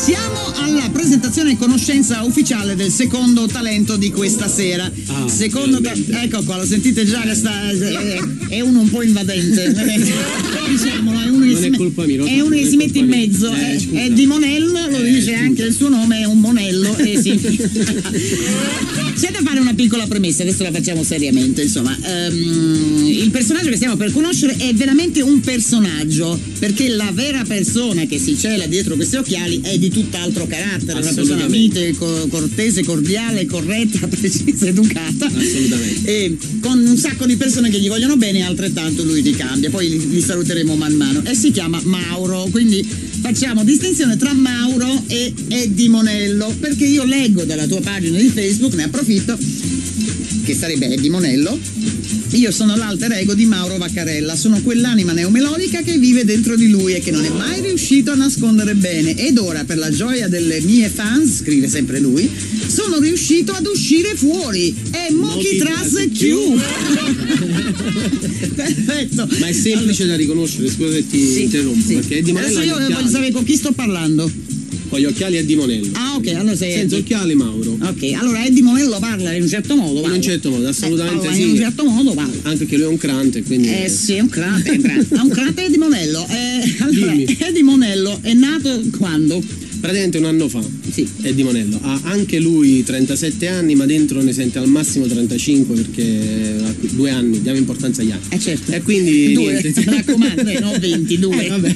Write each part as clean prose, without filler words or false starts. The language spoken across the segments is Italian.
Siamo alla presentazione e conoscenza ufficiale del secondo talento di questa sera. Ecco qua, lo sentite già che è uno un po' invadente. Diciamolo, è uno che si mette in mezzo. È di Monello, lo dice anche il suo nome, è un Monello. Sì. C'è da fare una piccola premessa, adesso la facciamo seriamente. Insomma, il personaggio che stiamo per conoscere è veramente un personaggio, perché la vera persona che si cela dietro questi occhiali è di tutt'altro carattere, una persona mite, cortese, cordiale, corretta, precisa, educata. Assolutamente. E con un sacco di persone che gli vogliono bene, altrettanto lui li cambia, poi li saluteremo man mano. E si chiama Mauro, quindi facciamo distinzione tra Mauro e Eddie Monello, perché io leggo dalla tua pagina di Facebook, ne approfitto, che sarebbe Eddie Monello. Io sono l'alter ego di Mauro Vaccarella, sono quell'anima neomelodica che vive dentro di lui e che non è mai riuscito a nascondere bene. Ed ora, per la gioia delle mie fans, scrive sempre lui, sono riuscito ad uscire fuori. E Mochi Tras Q. Perfetto. Ma è semplice da riconoscere, scusa se ti interrompo, perché Eddie Monello. Adesso io voglio sapere con chi sto parlando. Con gli occhiali Eddie Monello. Ah, ok, allora sei senza occhiali Mauro. Ok, allora Eddie Monello parla in un certo modo. In un certo modo, assolutamente sì. In un certo modo parla. Anche che lui è un crante, quindi. Sì, è un crante. Ha un crante Eddie Monello. Allora, Eddie Monello è nato quando? Praticamente un anno fa. Sì. Eddie Monello ha anche lui 37 anni, ma dentro ne sente al massimo 35 perché ha 2 anni, diamo importanza agli anni. Certo. E quindi niente. Mi raccomando, no, 22. Vabbè.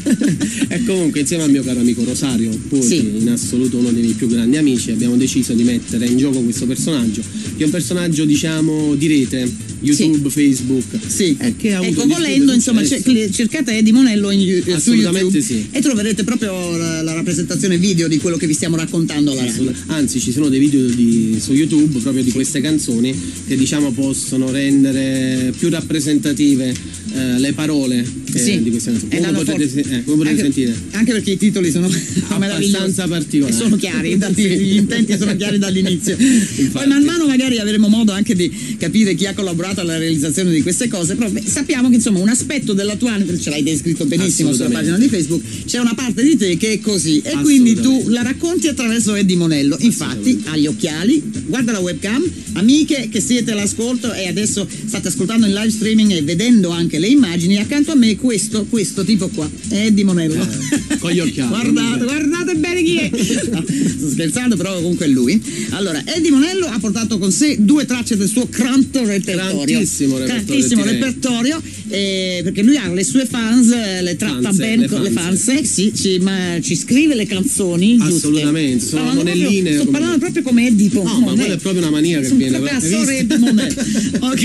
E comunque insieme al mio caro amico Rosario, in assoluto uno dei miei più grandi amici, abbiamo deciso di mettere in gioco questo personaggio, che è un personaggio diciamo di rete, YouTube, Facebook. Sì. Che ha avuto volendo, insomma, cercate Eddie Monello su YouTube sì. E troverete proprio la rappresentazione video di quello che vi stiamo raccontando alla radio. Anzi, ci sono dei video su YouTube proprio di queste canzoni che diciamo possono rendere più rappresentative le parole di queste canzoni. Come potete sentire. Anche perché i titoli sono abbastanza particolari. E sono chiari, gli intenti sono chiari dall'inizio. Poi man mano magari avremo modo anche di capire chi ha collaborato alla realizzazione di queste cose, però sappiamo che insomma un aspetto della tua anima, ce l'hai descritto benissimo sulla pagina di Facebook, c'è una parte di te che è così e quindi tu la racconti attraverso Eddie Monello. Infatti ha gli occhiali, guarda la webcam, amiche che siete all'ascolto e adesso state ascoltando in live streaming e vedendo anche le immagini, accanto a me questo tipo qua è Eddie Monello con gli occhiali. guardate bene chi è. No, sto scherzando, però comunque è lui. Allora, Eddie Monello ha portato con sé 2 tracce del suo grandissimo repertorio, perché lui ha le sue fans, le tratta bene con le fans, ci scrive le canzoni assolutamente giuste. Sono monelline, sto parlando proprio come Eddie Monello. No, ma quella è proprio una mania che viene. Eddie Monello. Ok.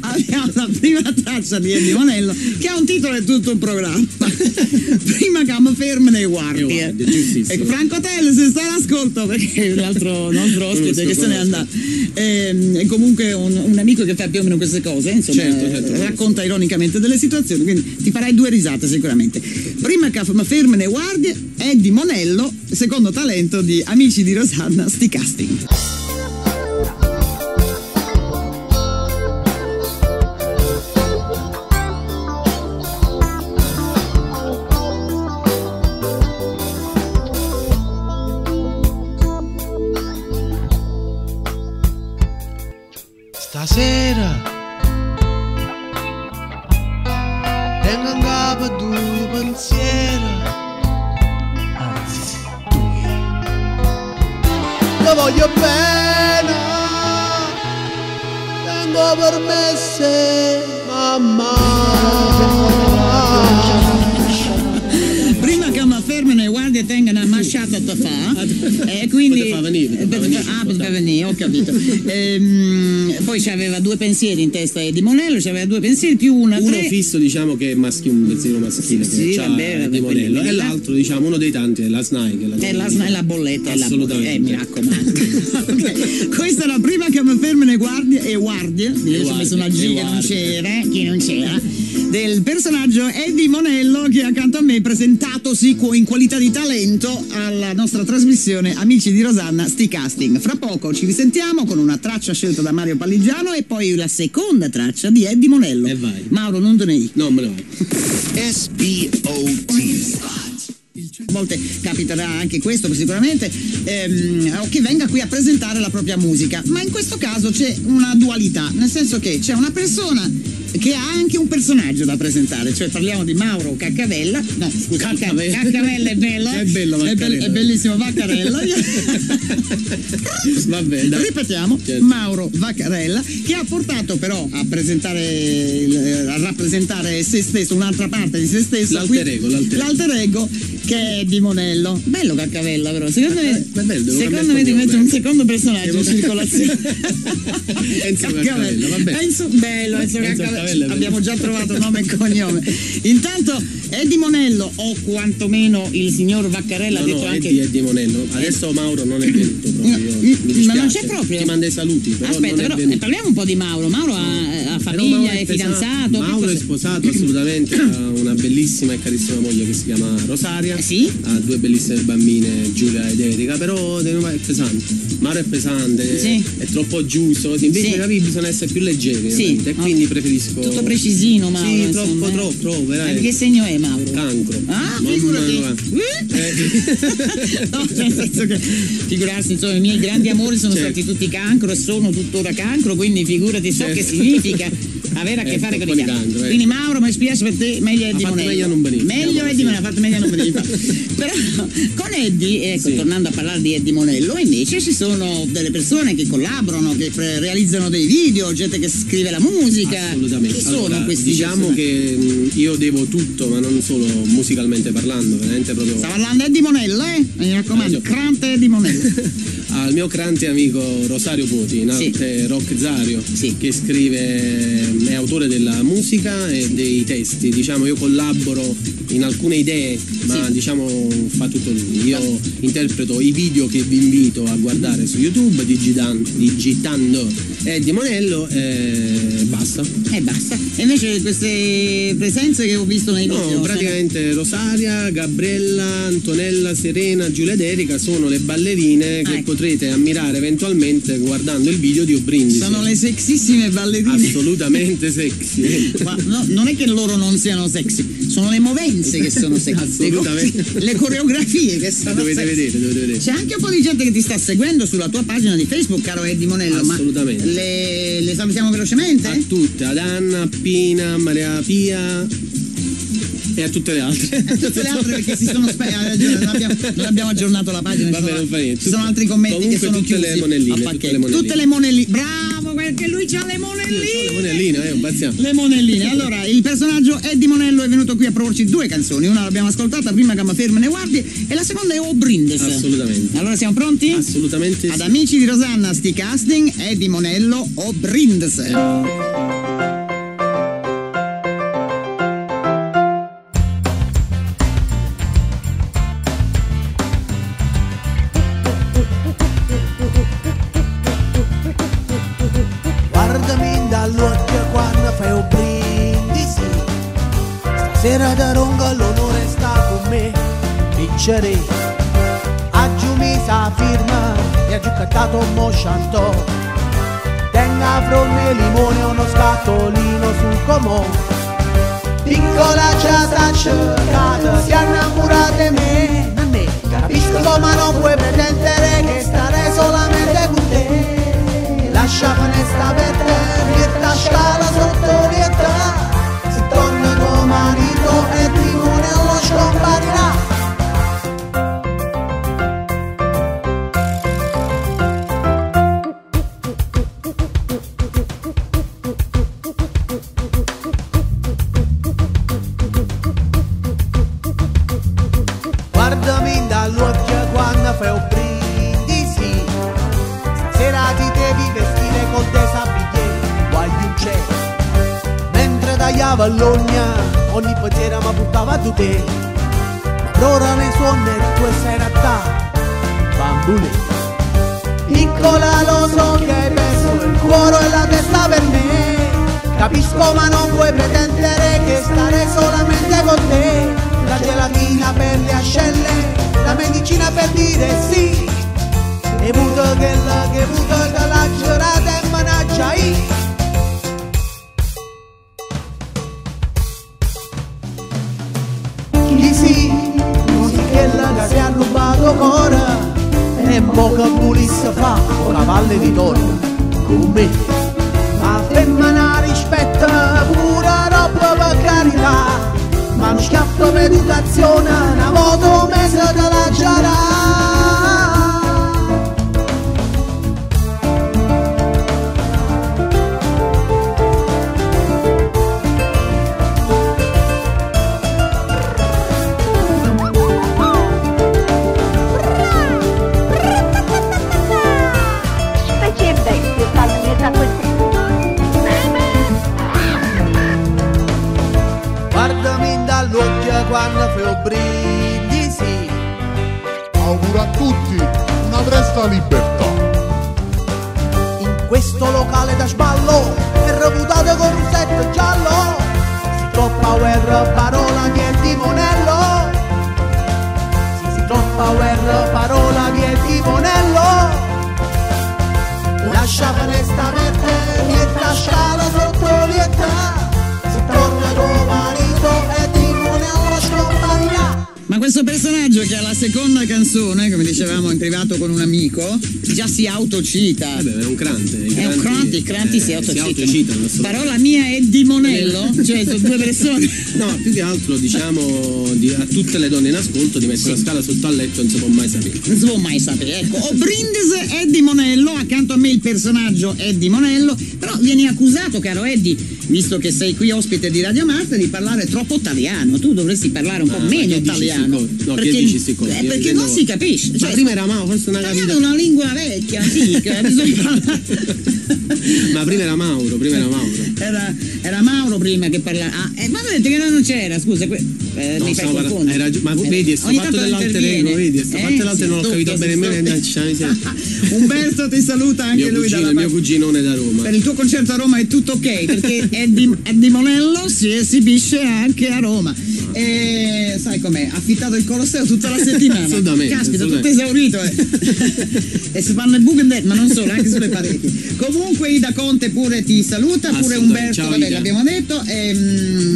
Abbiamo la prima traccia di Eddie Monello che ha un titolo e tutto un programma. Prima che mi fermano e guardi. Ecco, Franco Tell, se stai all'ascolto, perché l'altro nostro ospite che se n'è andato è comunque un amico che fa più o meno queste cose, insomma, certo, racconta ironicamente delle situazioni, quindi ti farai 2 risate sicuramente. Prima che mi fermano e guardi, Eddie Monello, secondo talento di Amici di Rosanna, sti casting. Stasera tengo in capo 2 pensieri, anzi 2. Lo voglio bene, tengo permesse, mamma. Prima che mi fermano e guardi e tengano una masciata da fa, e quindi per venire, ho capito. Poi c'aveva 2 pensieri in testa Eddie Monello, c'aveva 2 pensieri più uno fisso, diciamo, che è un pensiero maschile, Eddie Monello, e l'altro diciamo uno dei tanti è la SNAI, che la SNAI, la bolletta, assolutamente, mi raccomando. Okay. Questa è la prima che mi fermano e guardie, io ci ho messo una G che non c'era, del personaggio Eddie Monello, che accanto a me presentatosi in qualità di talento alla nostra trasmissione Amici di Rosanna, sti casting. Fra poco ci risentiamo con una traccia scelta da Mario Palligiano e poi la seconda traccia di Eddie Monello. E vai. Mauro, non te ne vai. Non me ne vai. SBOT. a volte capiterà anche questo sicuramente, o che venga qui a presentare la propria musica, ma in questo caso c'è una dualità, nel senso che c'è una persona che ha anche un personaggio da presentare, cioè parliamo di Mauro Caccavella. No, scusa, Caccavella è bello, è bello, è bellissimo, Vaccarella. Vabbè, dai. Ripetiamo, certo. Mauro Vaccarella, che ha portato però a presentare, a rappresentare se stesso, un'altra parte di se stesso, l'alter ego che è Eddie Monello. Bello Caccavella, però secondo me diventa un secondo personaggio in circolazione. Enzo Caccavella, vabbè. Bello Enzo Caccavella, abbiamo già trovato nome e cognome. Intanto Eddie Monello, o quantomeno il signor Vaccarella, ha detto anche Eddie Monello. Adesso Mauro non è venuto proprio. Mi dispiace. Ma non c'è proprio. Ti manda i saluti, però. Aspetta, però parliamo un po' di Mauro. Mauro ha famiglia, è fidanzato. Mauro è sposato, assolutamente, ha una bellissima e carissima moglie che si chiama Rosaria. Sì? Ha due bellissime bambine, Giulia ed Erika, però è pesante. Mauro è pesante, sì. È troppo giusto, invece sì. Bisogna essere più leggeri, sì. E quindi preferisco. Tutto precisino, Mauro. Sì, troppo, veramente. Che segno è Mauro? Cancro. Ah, figurati. No, nel senso che figurarsi, insomma, i miei grandi amori sono stati tutti cancro e sono tuttora cancro, quindi figurati, so che significa avere a che fare con i cancro. Quindi Mauro, mi spiace per te, meglio Eddie Monello. Meglio Eddie Monello, ha fatto meglio non venire. Però con Eddie, ecco, tornando a parlare di Eddie Monello, invece ci sono delle persone che collaborano, che realizzano dei video, gente che scrive la musica. Assolutamente. Chi sono questi? Diciamo che io devo tutto, ma non solo musicalmente parlando, veramente proprio. Sta parlando Eddie Monello, mi raccomando, crante Eddie Monello. Al mio grande amico Rosario Poti, in arte Rock Zario, che scrive, è autore della musica e dei testi. Diciamo, io collaboro in alcune idee, ma diciamo fa tutto lui. Io interpreto i video che vi invito a guardare su YouTube digitando Eddie Monello e basta. E basta. E invece queste presenze che ho visto nei video? No, praticamente Rosaria, Gabriella, Antonella, Serena, Giulia ed Erika sono le ballerine che potrete ammirare eventualmente guardando il video di Obrindisi. Sono le sexissime ballerine. Assolutamente sexy. Ma no, non è che loro non siano sexy, sono le movenze che sono sexy. Assolutamente. Le coreografie che sono dovete sexy. vedere. C'è anche un po' di gente che ti sta seguendo sulla tua pagina di Facebook, caro Eddie Monello. Assolutamente. Ma le salutiamo velocemente? A tutte, ad Anna, a Pina, a Maria Pia e a tutte le altre. A tutte le altre perché si sono non abbiamo aggiornato la pagina. Vabbè, non fa niente. Ci sono altri commenti. Comunque che sono tutte chiusi le monelline, tutte le monelline. Bravo, perché lui c'ha le monelline. Le monelline, bazziamo. Le monelline. Allora, il personaggio Eddie Monello è venuto qui a proporci due canzoni. Una l'abbiamo ascoltata, prima Gamma Ferme ne guardi, e la seconda è O Brindisi. Assolutamente. Allora siamo pronti? Assolutamente. Ad amici di Rosanna, sti casting, Eddie Monello, O Brindisi. Sera da ronga l'onore sta con me, vincere. Aggiumi sa firma e ha giocato mo chantò. Tenga fronte limone uno scatolino sul comò. Piccola ciata cercata, si è innamorata di me. Capisco ma non puoi pretendere che starei solamente con te. Lascia finestra aperta, rietta scala sotto rietta. Torna tuo marito e Eddie Monello scomparirà. Guardami dall'occhio quando fai un brindisi. Stasera ti devi vestire col desabillé, guai c'è. Tagliava all'ogna, ogni pezziera mi buttava tu te. Ma per ora ne suona e tu sei ratta, bambule. Piccola lo so che hai preso il cuore e la testa per me. Capisco ma non puoi pretendere che starei solamente con te. La gelatina per le ascelle, la medicina per dire sì. E butto che la giurata e managgia io. Sì, così che la volesse fa o cavalli di torno con me. Ma femmina rispetta pure roba per carità, ma non scappa per educazione, una moto mese te la giarà. Guardami dall'occhio quando fai un brindisi. Auguro a tutti una presta libertà. In questo locale da sballo è reputato con un set giallo. Si troppa power, parola che è timonello. Si troppa power, parola che è timonello. Lascia finestra aperte e la scala sotto lieta. Si torna tuo marito e timonello scompagna. Ma questo personaggio che alla seconda canzone, come dicevamo in privato con un amico, già si autocita. È un crante. I cranti si autocitano. Parola mia è di Monello, cioè sono due persone. No, più che altro diciamo a tutte le donne in ascolto di mettere la scala sotto al letto, non si può mai sapere. Non si può mai sapere, ecco. O Brindisi Eddie Monello, accanto a me il personaggio Eddie Monello, però vieni accusato, caro Eddie, visto che sei qui ospite di Radio Marte, di parlare troppo italiano. Tu dovresti parlare un po' meno italiano. No, perché, che dici sti cose? perché non si capisce. Ma cioè, prima era Mauro, forse una capita. È una lingua vecchia, antica, bisogna parlare. Ma prima era Mauro. Era Mauro prima che parlava. Ma mi ha detto che non c'era, scusa, mi fai confondere. Ma vedi, sto fatto dell'alter ego, vedi, sto fatto dell'alter non l'ho capito bene nemmeno. Umberto ti saluta anche lui dalla il mio cuginone da Roma. Per il tuo concerto a Roma è tutto ok, perché Eddie Monello si esibisce anche a Roma. E sai com'è? Ha affittato il Colosseo tutta la settimana. Assolutamente. Caspita, tutto esaurito. E si fanno il Bugendet, ma non solo, anche sulle pareti. Comunque Ida Conte pure ti saluta, pure Umberto, ciao, vabbè, l'abbiamo detto, e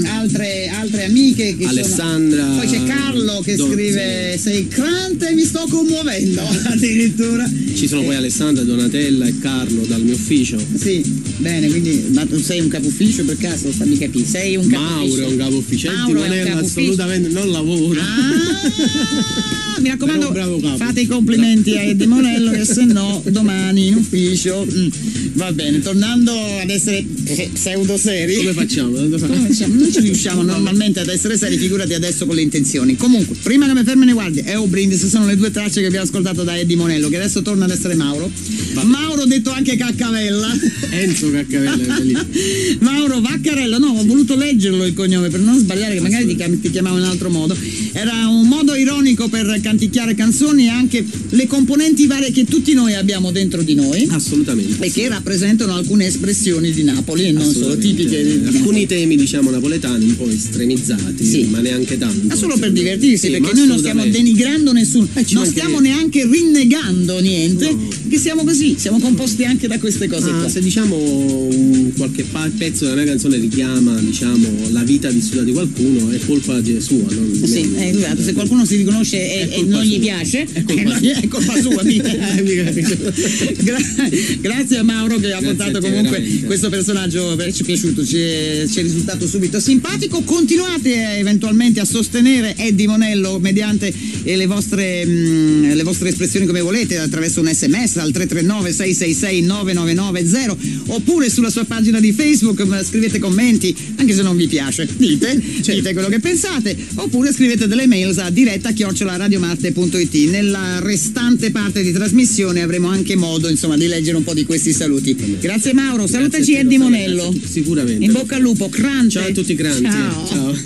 altre amiche che Alessandra. Poi c'è Carlo che scrive: sei crante e mi sto commuovendo. Addirittura. Ci sono poi Alessandra, Donatella e Carlo dal mio ufficio. Sì, bene, quindi ma tu sei un capo ufficio per caso? Fammi capire, sei un capo ufficio. Mauro è un capo ufficio. Assolutamente non lavora. Mi raccomando, fate i complimenti a Eddie Monello, che se no domani in ufficio. Va bene, tornando ad essere pseudo seri. Come facciamo? Non ci riusciamo normalmente ad essere seri, figurati adesso con le intenzioni. Comunque, prima che mi fermi ne guardi, è un brindisi, sono le due tracce che abbiamo ascoltato da Eddie Monello, che adesso torna ad essere Mauro. Mauro detto anche Caccavella. Enzo Caccavella è lì. Mauro Vaccarello, no, ho voluto leggerlo il cognome per non sbagliare, che magari ti chiamavo in altro modo. Era un modo ironico per canticchiare canzoni e anche le componenti varie che tutti noi abbiamo dentro di noi. Assolutamente. E che rappresentano alcune espressioni di Napoli e non solo tipiche di alcuni temi, diciamo, napoletani un po' estremizzati, sì, ma neanche tanto. Ma solo per divertirsi, sì, perché noi non stiamo denigrando nessuno, non stiamo neanche rinnegando niente, che siamo così, siamo composti anche da queste cose qua. Se diciamo qualche pezzo della mia canzone richiama, diciamo, la vita vissuta di qualcuno, è colpa sua, non sì, esatto, se qualcuno si riconosce e non gli piace, è colpa sua. Grazie a Mauro che ha portato comunque veramente questo personaggio, ci è piaciuto, ci è risultato subito simpatico. Continuate eventualmente a sostenere Eddie Monello mediante le vostre espressioni come volete, attraverso un SMS al 339 666 9990 oppure sulla sua pagina di Facebook, scrivete commenti, anche se non vi piace, dite quello che pensate, oppure scrivete delle mail a diretta@radiomarte.it. Nella restante parte di trasmissione avremo anche modo, insomma, di leggere un po' di questi saluti. Grazie Mauro, salutaci Eddie Monello. Sicuramente. In bocca al lupo, crante. Ciao a tutti, cranti. Ciao.